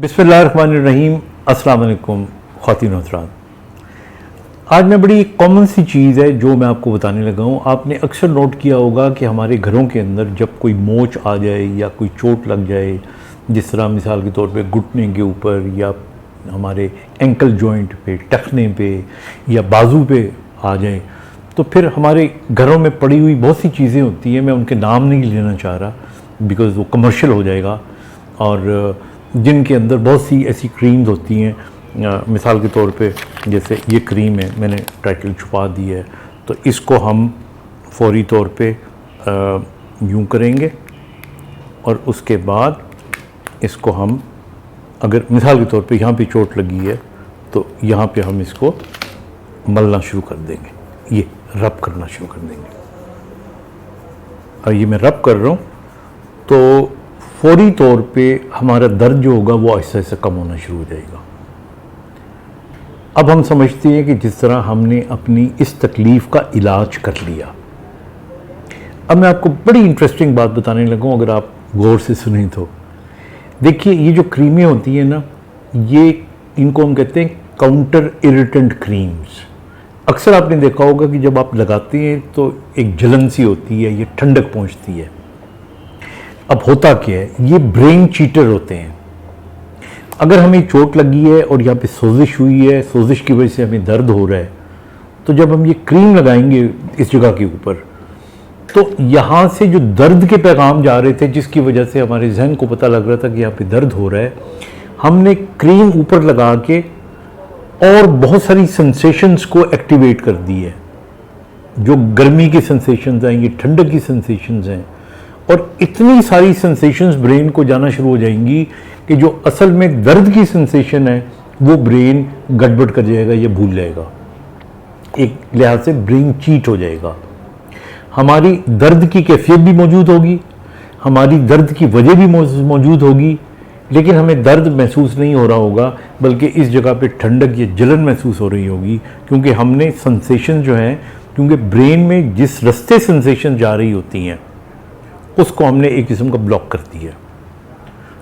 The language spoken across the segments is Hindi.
बिस्मिल्लाहिर्रहमानिर्रहीम। अस्सलाम वालेकुम ख़वातीन और हज़रात। आज मैं बड़ी कॉमन सी चीज़ है जो मैं आपको बताने लगा हूँ। आपने अक्सर नोट किया होगा कि हमारे घरों के अंदर जब कोई मोच आ जाए या कोई चोट लग जाए, जिस तरह मिसाल के तौर पे घुटने के ऊपर या हमारे एंकल जॉइंट पे, टखने पे या बाजू पे आ जाए, तो फिर हमारे घरों में पड़ी हुई बहुत सी चीज़ें होती हैं। मैं उनके नाम नहीं लेना चाह रहा बिकॉज़ वो कमर्शियल हो जाएगा, और जिनके अंदर बहुत सी ऐसी क्रीम्स होती हैं। मिसाल के तौर पे जैसे ये क्रीम है, मैंने टाइटल छुपा दी है, तो इसको हम फौरी तौर पे यूँ करेंगे और उसके बाद इसको हम, अगर मिसाल के तौर पे यहाँ पे चोट लगी है तो यहाँ पे हम इसको मलना शुरू कर देंगे, ये रब करना शुरू कर देंगे। और ये मैं रब कर रहा हूँ तो फौरी तौर पे हमारा दर्द जो होगा वो आहिस्ता आहिस्ता कम होना शुरू हो जाएगा। अब हम समझते हैं कि जिस तरह हमने अपनी इस तकलीफ़ का इलाज कर लिया। अब मैं आपको बड़ी इंटरेस्टिंग बात बताने लगा हूँ, अगर आप गौर से सुनें तो देखिए, ये जो क्रीमें होती हैं ना, ये इनको हम कहते हैं काउंटर इरिटेंट क्रीम्स। अक्सर आपने देखा होगा कि जब आप लगाते हैं तो एक जलन सी होती है, ये ठंडक पहुँचती है। अब होता क्या है, ये ब्रेन चीटर होते हैं। अगर हमें चोट लगी है और यहाँ पे सोजिश हुई है, सोजिश की वजह से हमें दर्द हो रहा है, तो जब हम ये क्रीम लगाएंगे इस जगह के ऊपर, तो यहाँ से जो दर्द के पैगाम जा रहे थे, जिसकी वजह से हमारे जहन को पता लग रहा था कि यहाँ पे दर्द हो रहा है, हमने क्रीम ऊपर लगा के और बहुत सारी सेंसेशंस को एक्टिवेट कर दी है। जो गर्मी की सेंसेशंस हैं, ये ठंडक की सेंसेशंस हैं, और इतनी सारी सेंसेशंस ब्रेन को जाना शुरू हो जाएंगी कि जो असल में दर्द की सेंसेशन है वो ब्रेन गड़बड़ कर जाएगा, ये भूल जाएगा। एक लिहाज से ब्रेन चीट हो जाएगा। हमारी दर्द की कैफियत भी मौजूद होगी, हमारी दर्द की वजह भी मौजूद होगी, लेकिन हमें दर्द महसूस नहीं हो रहा होगा, बल्कि इस जगह पे ठंडक या जलन महसूस हो रही होगी, क्योंकि हमने सेंसेशन जो है, क्योंकि ब्रेन में जिस रास्ते सेंसेशन जा रही होती हैं उसको हमने एक किस्म का ब्लॉक कर दिया।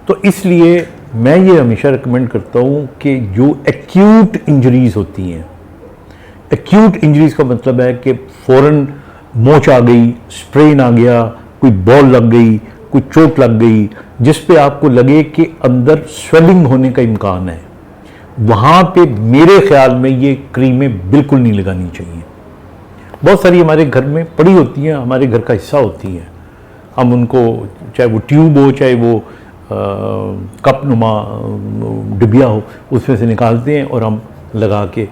तो इसलिए मैं ये हमेशा रिकमेंड करता हूँ कि जो एक्यूट इंजरीज होती हैं, एक्यूट इंजरीज का मतलब है कि फ़ौरन मोच आ गई, स्प्रेन आ गया, कोई बॉल लग गई, कोई चोट लग गई, जिस पे आपको लगे कि अंदर स्वेलिंग होने का इम्कान है, वहाँ पे मेरे ख्याल में ये क्रीमें बिल्कुल नहीं लगानी चाहिए। बहुत सारी हमारे घर में पड़ी होती हैं, हमारे घर का हिस्सा होती हैं, हम उनको, चाहे वो ट्यूब हो, चाहे वो कप नुमा डिबिया हो, उसमें से निकालते हैं और हम लगा के,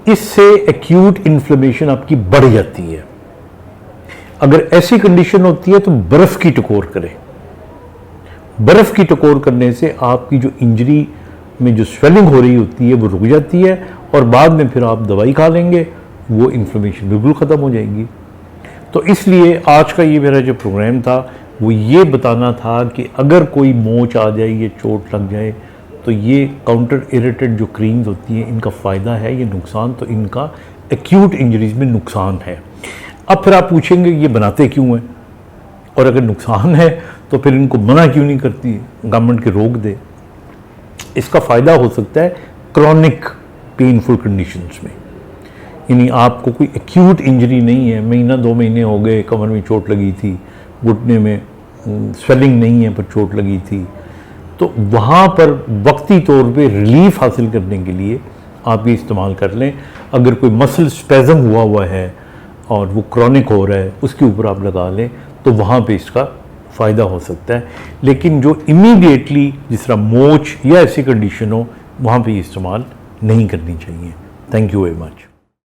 इससे एक्यूट इन्फ्लेमेशन आपकी बढ़ जाती है। अगर ऐसी कंडीशन होती है तो बर्फ़ की टकोर करें। बर्फ़ की टकोर करने से आपकी जो इंजरी में जो स्वेलिंग हो रही होती है वो रुक जाती है, और बाद में फिर आप दवाई खा लेंगे, वो इन्फ्लेमेशन बिल्कुल ख़त्म हो जाएगी। तो इसलिए आज का ये मेरा जो प्रोग्राम था वो ये बताना था कि अगर कोई मोच आ जाए, ये चोट लग जाए, तो ये काउंटर इरिटेड जो क्रीम्स होती हैं, इनका फ़ायदा है, ये नुकसान तो इनका एक्यूट इंजरीज में नुकसान है। अब फिर आप पूछेंगे ये बनाते क्यों हैं, और अगर नुकसान है तो फिर इनको मना क्यों नहीं करती गवर्नमेंट के, रोक दे। इसका फ़ायदा हो सकता है क्रॉनिक पेनफुल कंडीशंस में, यानी आपको कोई एक्यूट इंजरी नहीं है, महीना 2 महीने हो गए, कमर में चोट लगी थी, घुटने में स्वेलिंग नहीं है पर चोट लगी थी, तो वहाँ पर वक्ती तौर पे रिलीफ हासिल करने के लिए आप ये इस्तेमाल कर लें। अगर कोई मसल स्पेज़म हुआ है और वो क्रॉनिक हो रहा है, उसके ऊपर आप लगा लें, तो वहाँ पे इसका फ़ायदा हो सकता है। लेकिन जो इमीडिएटली जिस तरह मोच या ऐसी कंडीशन हो, वहाँ पे ये इस्तेमाल नहीं करनी चाहिए। Thank you very much.